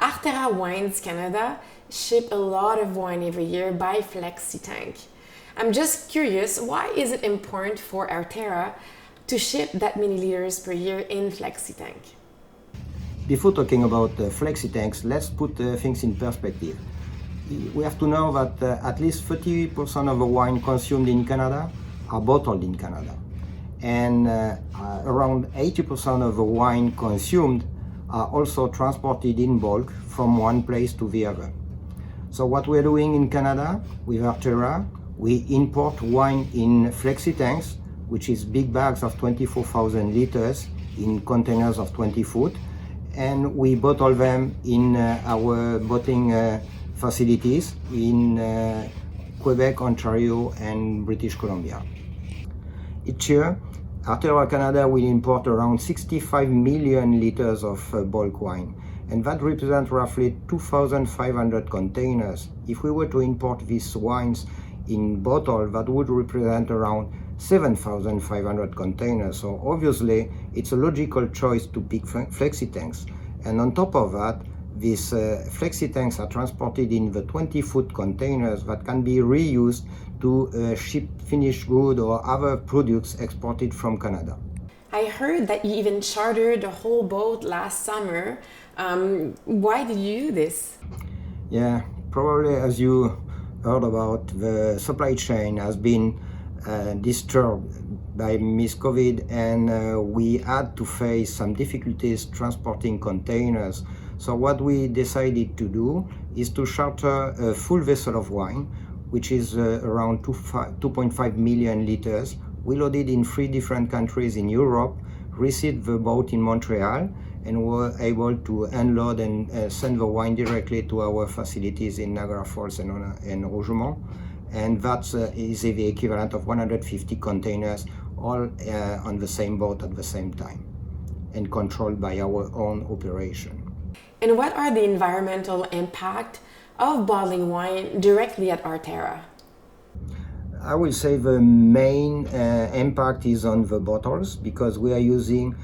Arterra Wines Canada ship a lot of wine every year by flexi tank. I'm just curious, why is it important for Arterra to ship that many liters per year in flexi tank? Before talking about flexi tanks, let's put things in perspective. We have to know that at least 30% of the wine consumed in Canada are bottled in Canada. And around 80% of the wine consumed are also transported in bulk from one place to the other. So what we're doing in Canada with Arterra, we import wine in flexi tanks, which is big bags of 24,000 liters in containers of 20 foot, and we bottle them in our bottling facilities in Quebec, Ontario, and British Columbia. Each year, Arterra Canada will import around 65 million liters of bulk wine, and that represents roughly 2,500 containers. If we were to import these wines in bottle, that would represent around 7,500 containers. So obviously, it's a logical choice to pick flexi tanks. And on top of that, these flexi tanks are transported in the 20-foot containers that can be reused to ship finished good or other products exported from Canada. I heard that you even chartered a whole boat last summer. Why did you do this? Yeah, probably as you heard about, the supply chain has been disturbed by Miss COVID, and we had to face some difficulties transporting containers. So what we decided to do is to charter a full vessel of wine, which is around 2.5 million liters. We loaded in 3 different countries in Europe, received the boat in Montreal, and were able to unload and send the wine directly to our facilities in Niagara Falls and Rougemont. And that is the equivalent of 150 containers, all on the same boat at the same time, and controlled by our own operation. And what are the environmental impact of bottling wine directly at Arterra? I will say the main impact is on the bottles, because we are using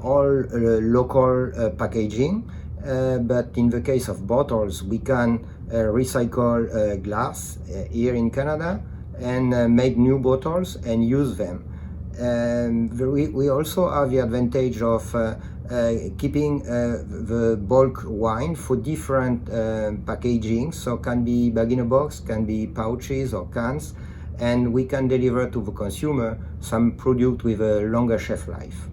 all local packaging, but in the case of bottles, we can recycle glass here in Canada and make new bottles and use them. We also have the advantage of keeping the bulk wine for different packaging, so can be bag in a box, can be pouches or cans, and we can deliver to the consumer some product with a longer shelf life.